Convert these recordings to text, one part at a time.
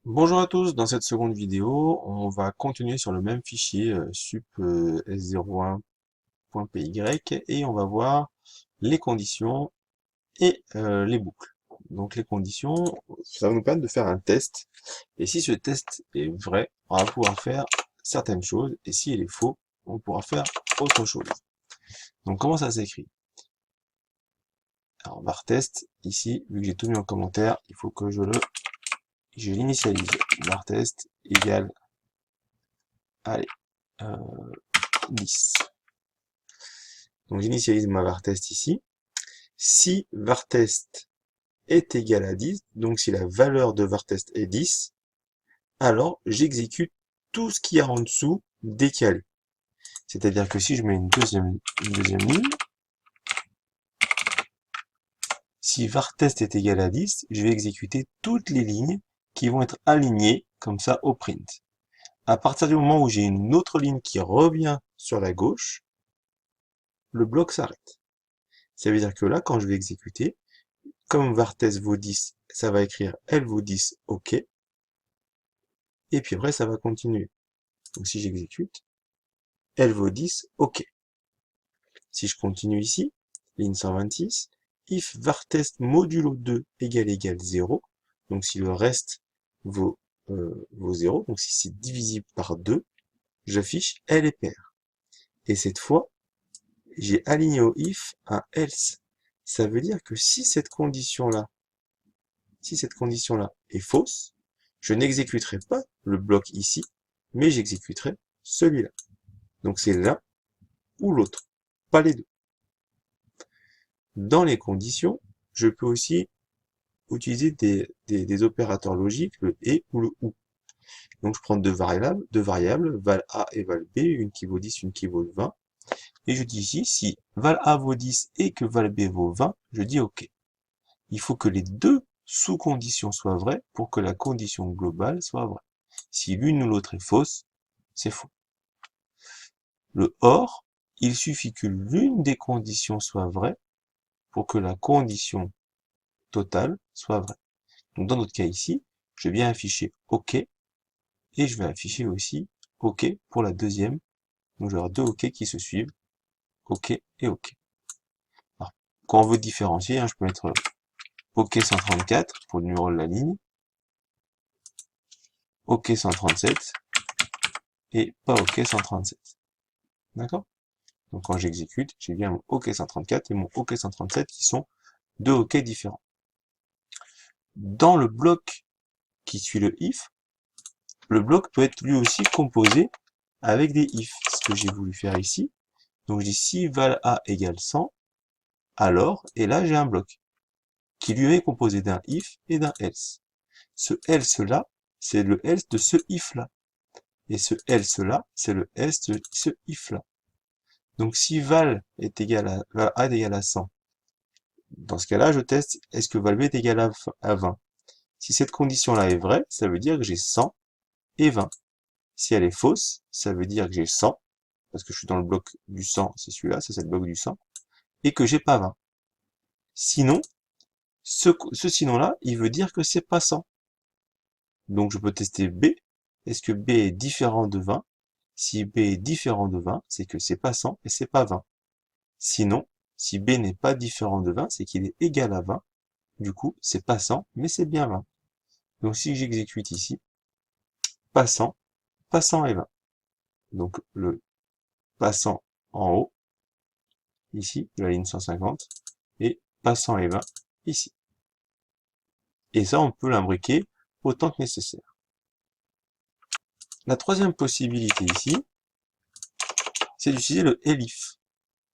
Bonjour à tous, dans cette seconde vidéo, on va continuer sur le même fichier sup s01.py et on va voir les conditions et les boucles. Donc les conditions, ça va nous permettre de faire un test, et si ce test est vrai, on va pouvoir faire certaines choses, et si il est faux, on pourra faire autre chose. Donc comment ça s'écrit? Alors var test, ici, vu que j'ai tout mis en commentaire, il faut que je l'initialise. Var test égale, allez, euh, 10. Donc j'initialise ma vartest ici. Si vartest est égal à 10, donc si la valeur de vartest est 10, alors j'exécute tout ce qui est en dessous décalé. C'est-à-dire que si je mets une deuxième ligne, si vartest est égal à 10, je vais exécuter toutes les lignes qui vont être alignées comme ça au print. À partir du moment où j'ai une autre ligne qui revient sur la gauche, le bloc s'arrête. Ça veut dire que là, quand je vais exécuter, comme vartest vaut 10, ça va écrire L vaut 10, OK. Et puis après, ça va continuer. Donc si j'exécute, L vaut 10, OK. Si je continue ici, ligne 126, if vartest modulo 2 égale 0, donc si le reste vaut 0, donc si c'est divisible par 2, j'affiche L est pair. Et cette fois, j'ai aligné au if un else. Ça veut dire que si cette condition-là est fausse, je n'exécuterai pas le bloc ici, mais j'exécuterai celui-là. Donc c'est l'un ou l'autre, pas les deux. Dans les conditions, je peux aussi utiliser des opérateurs logiques, le et ou le ou. Donc je prends deux variables, val a et val b, une qui vaut 10, une qui vaut 20. Et je dis ici, si val a vaut 10 et que val b vaut 20, je dis OK. Il faut que les deux sous-conditions soient vraies pour que la condition globale soit vraie. Si l'une ou l'autre est fausse, c'est faux. Le OR, il suffit que l'une des conditions soit vraie pour que la condition totale soit vraie. Donc dans notre cas ici, je vais bien afficher OK et je vais afficher aussi OK pour la deuxième. Donc je vais avoir deux OK qui se suivent, OK et OK. Alors, quand on veut différencier, je peux mettre OK 134 pour le numéro de la ligne, OK 137 et pas OK 137. D'accord? Donc quand j'exécute, j'ai bien mon OK 134 et mon OK 137 qui sont deux OK différents. Dans le bloc qui suit le if, le bloc peut être lui aussi composé avec des if, ce que j'ai voulu faire ici. Donc je dis si val a égale 100, alors, et là j'ai un bloc, qui lui est composé d'un if et d'un else. Ce else là, c'est le else de ce if là. Et ce else là, c'est le else de ce if là. Donc si val a est égal à 100, dans ce cas-là, je teste, est-ce que val b est égal à 20? Si cette condition-là est vraie, ça veut dire que j'ai 100 et 20. Si elle est fausse, ça veut dire que j'ai 100, parce que je suis dans le bloc du 100, c'est celui-là, c'est le bloc du 100, et que j'ai pas 20. Sinon, ce sinon-là, il veut dire que c'est pas 100. Donc je peux tester B. Est-ce que B est différent de 20? Si B est différent de 20, c'est que c'est pas 100 et c'est pas 20. Sinon, si B n'est pas différent de 20, c'est qu'il est égal à 20. Du coup, c'est pas 100, mais c'est bien 20. Donc si j'exécute ici, pas 100, pas 100 et 20. Donc le passant en haut, ici, de la ligne 150, et passant et 20 ici. Et ça, on peut l'imbriquer autant que nécessaire. La troisième possibilité ici, c'est d'utiliser le elif.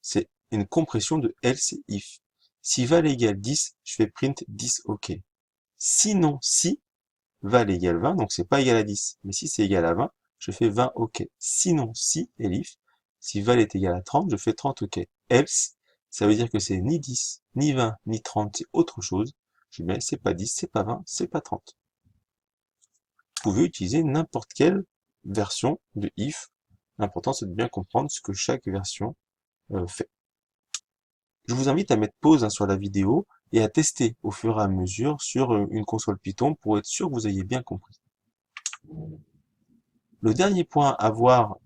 C'est une compression de else et if. Si val égale 10, je fais print 10 OK. Sinon, si val égale 20, donc c'est pas égal à 10, mais si c'est égal à 20, je fais 20 OK. Sinon, si elif, si val est égal à 30, je fais 30 OK. Else, ça veut dire que c'est ni 10, ni 20, ni 30, c'est autre chose. Je mets, c'est pas 10, c'est pas 20, c'est pas 30. Vous pouvez utiliser n'importe quelle version de if. L'important, c'est de bien comprendre ce que chaque version fait. Je vous invite à mettre pause sur la vidéo et à tester au fur et à mesure sur une console Python pour être sûr que vous ayez bien compris. Le dernier point à voir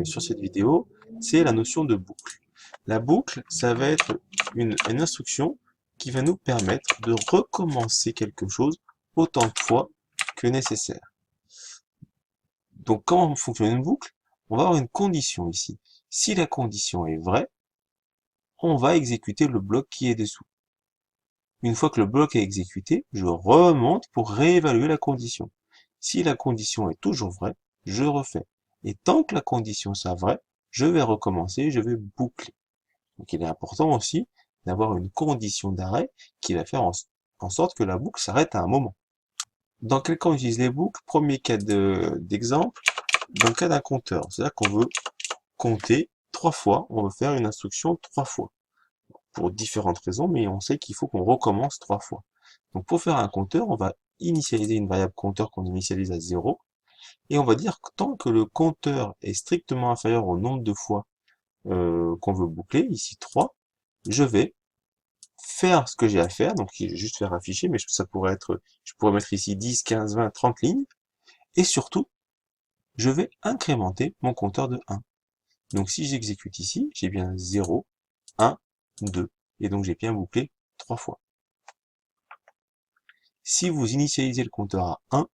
sur cette vidéo, c'est la notion de boucle. La boucle, ça va être une instruction qui va nous permettre de recommencer quelque chose autant de fois que nécessaire. Donc, comment fonctionne une boucle? On va avoir une condition ici. Si la condition est vraie, on va exécuter le bloc qui est dessous. Une fois que le bloc est exécuté, je remonte pour réévaluer la condition. Si la condition est toujours vraie, je refais. Et tant que la condition soit vraie, je vais recommencer, je vais boucler. Donc il est important aussi d'avoir une condition d'arrêt qui va faire en sorte que la boucle s'arrête à un moment. Dans quel cas on utilise les boucles? Premier cas d'exemple, dans le cas d'un compteur. C'est-à-dire qu'on veut compter 3 fois, on veut faire une instruction 3 fois. Pour différentes raisons, mais on sait qu'il faut qu'on recommence 3 fois. Donc pour faire un compteur, on va initialiser une variable compteur qu'on initialise à 0, et on va dire que tant que le compteur est strictement inférieur au nombre de fois qu'on veut boucler, ici 3, je vais faire ce que j'ai à faire, donc je vais juste faire afficher, mais ça pourrait être, je pourrais mettre ici 10, 15, 20, 30 lignes, et surtout, je vais incrémenter mon compteur de 1. Donc si j'exécute ici, j'ai bien 0, 1, 2, et donc j'ai bien bouclé 3 fois. Si vous initialisez le compteur à 1,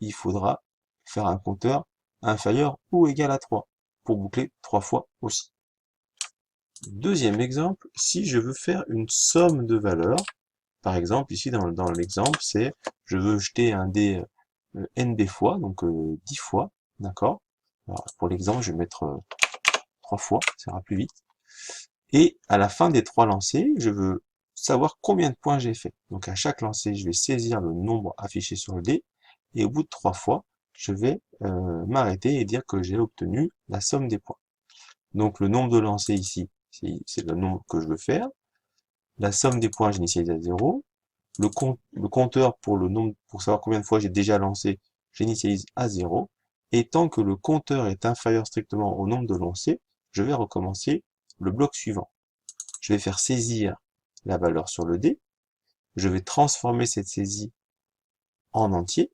il faudra faire un compteur inférieur ou égal à 3 pour boucler 3 fois aussi. Deuxième exemple, si je veux faire une somme de valeurs, par exemple ici dans l'exemple c'est je veux jeter un dé NB fois, donc 10 fois, d'accord. Pour l'exemple je vais mettre 3 fois, ça ira plus vite. Et à la fin des 3 lancers, je veux savoir combien de points j'ai fait. Donc à chaque lancer, je vais saisir le nombre affiché sur le dé, et au bout de 3 fois, je vais m'arrêter et dire que j'ai obtenu la somme des points. Donc le nombre de lancers ici, c'est le nombre que je veux faire. La somme des points, j'initialise à 0. Le compteur pour le nombre, pour savoir combien de fois j'ai déjà lancé, j'initialise à 0. Et tant que le compteur est inférieur strictement au nombre de lancers, je vais recommencer le bloc suivant. Je vais faire saisir la valeur sur le dé. Je vais transformer cette saisie en entier.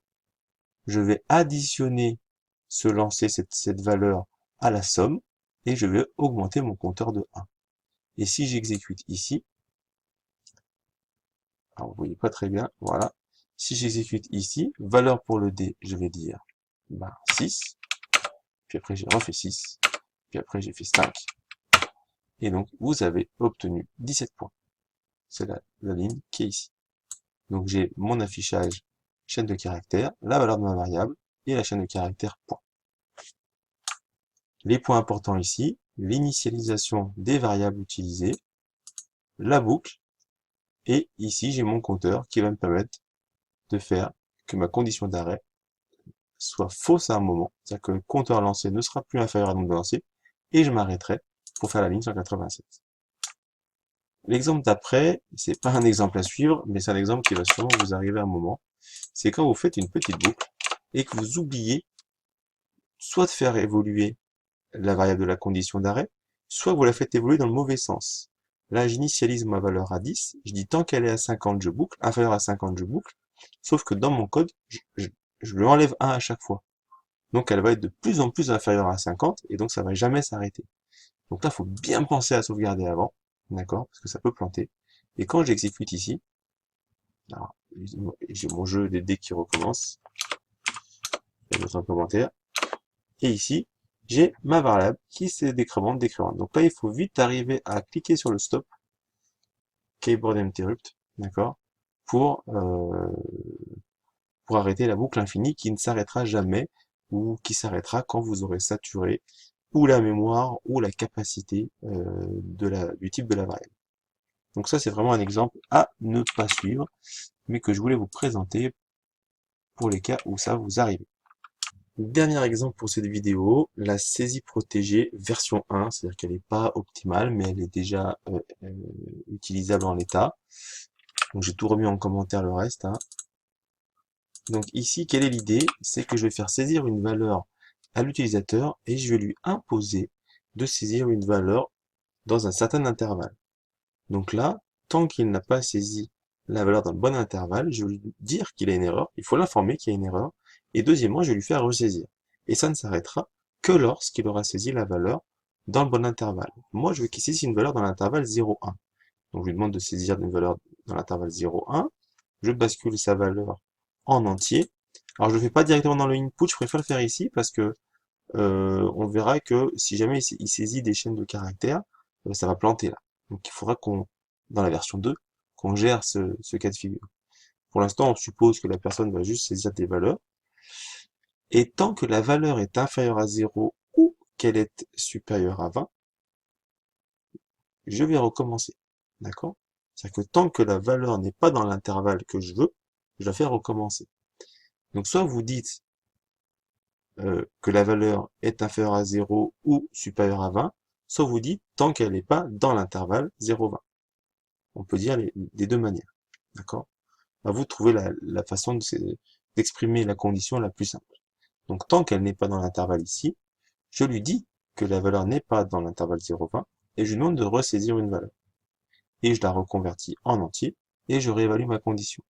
Je vais additionner ce lancer, cette valeur à la somme, et je vais augmenter mon compteur de 1. Et si j'exécute ici, alors vous voyez pas très bien, voilà. Si j'exécute ici, valeur pour le dé, je vais dire 6, puis après j'ai refait 6, puis après j'ai fait 5, et donc vous avez obtenu 17 points. C'est la ligne qui est ici. Donc j'ai mon affichage chaîne de caractères, la valeur de ma variable, et la chaîne de caractères point. Les points importants ici, l'initialisation des variables utilisées, la boucle, et ici j'ai mon compteur qui va me permettre de faire que ma condition d'arrêt soit fausse à un moment, c'est-à-dire que le compteur lancé ne sera plus inférieur à nombre de lancés, et je m'arrêterai pour faire la ligne 187. L'exemple d'après, c'est pas un exemple à suivre, mais c'est un exemple qui va sûrement vous arriver à un moment. C'est quand vous faites une petite boucle et que vous oubliez soit de faire évoluer la variable de la condition d'arrêt, soit vous la faites évoluer dans le mauvais sens. Là, j'initialise ma valeur à 10, je dis tant qu'elle est à 50, je boucle, inférieure à 50, je boucle, sauf que dans mon code, je lui enlève 1 à chaque fois. Donc elle va être de plus en plus inférieure à 50, et donc ça va jamais s'arrêter. Donc là, il faut bien penser à sauvegarder avant, d'accord, parce que ça peut planter. Et quand j'exécute ici, j'ai mon jeu des dés qui recommence, je vais mettre un commentaire, et ici, j'ai ma variable qui se décrémente. Donc là, il faut vite arriver à cliquer sur le stop, keyboard interrupt, d'accord, pour arrêter la boucle infinie qui ne s'arrêtera jamais, ou qui s'arrêtera quand vous aurez saturé ou la mémoire ou la capacité du type de la variable. Donc ça, c'est vraiment un exemple à ne pas suivre, mais que je voulais vous présenter pour les cas où ça vous arrive. Dernier exemple pour cette vidéo, la saisie protégée version 1, c'est-à-dire qu'elle n'est pas optimale, mais elle est déjà utilisable en l'état. Donc j'ai tout remis en commentaire le reste. Hein. Donc ici, quelle est l'idée? C'est que je vais faire saisir une valeur à l'utilisateur et je vais lui imposer de saisir une valeur dans un certain intervalle. Donc là, tant qu'il n'a pas saisi la valeur dans le bon intervalle, je vais lui dire qu'il a une erreur, il faut l'informer qu'il y a une erreur, Et deuxièmement, je vais lui faire ressaisir. Et ça ne s'arrêtera que lorsqu'il aura saisi la valeur dans le bon intervalle. Moi, je veux qu'il saisisse une valeur dans l'intervalle 0,1. Donc, je lui demande de saisir une valeur dans l'intervalle 0,1. Je bascule sa valeur en entier. Alors, je ne le fais pas directement dans le input, je préfère le faire ici parce que on verra que si jamais il saisit des chaînes de caractères, ça va planter là. Donc, il faudra dans la version 2, qu'on gère ce cas de figure. Pour l'instant, on suppose que la personne va juste saisir des valeurs. Et tant que la valeur est inférieure à 0 ou qu'elle est supérieure à 20, je vais recommencer. D'accord? C'est-à-dire que tant que la valeur n'est pas dans l'intervalle que je veux, je la fais recommencer. Donc soit vous dites que la valeur est inférieure à 0 ou supérieure à 20, soit vous dites tant qu'elle n'est pas dans l'intervalle 0,20. On peut dire des deux manières. D'accord? À vous de trouver la façon d'exprimer la condition la plus simple. Donc tant qu'elle n'est pas dans l'intervalle ici, je lui dis que la valeur n'est pas dans l'intervalle 0,20 et je lui demande de ressaisir une valeur. Et je la reconvertis en entier et je réévalue ma condition.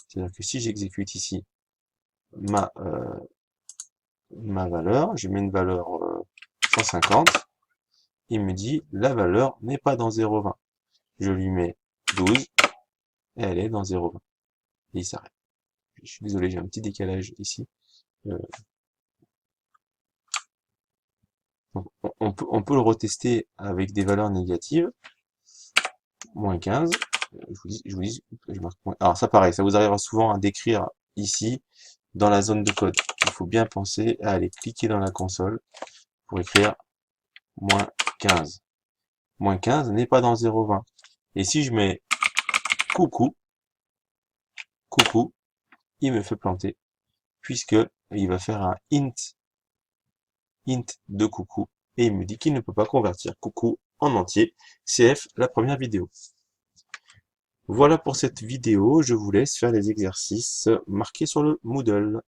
C'est-à-dire que si j'exécute ici ma valeur, je mets une valeur 150, il me dit la valeur n'est pas dans 0,20. Je lui mets 12 et elle est dans 0,20. Et il s'arrête. Je suis désolé, j'ai un petit décalage ici. On peut le retester avec des valeurs négatives. Moins 15. Je vous dis, je marque moins. Alors ça pareil, ça vous arrivera souvent à décrire ici, dans la zone de code. Il faut bien penser à aller cliquer dans la console pour écrire moins 15. Moins 15 n'est pas dans 0,20. Et si je mets coucou, il me fait planter, puisque il va faire un int de coucou, et il me dit qu'il ne peut pas convertir coucou en entier, CF la première vidéo. Voilà pour cette vidéo, je vous laisse faire les exercices marqués sur le Moodle.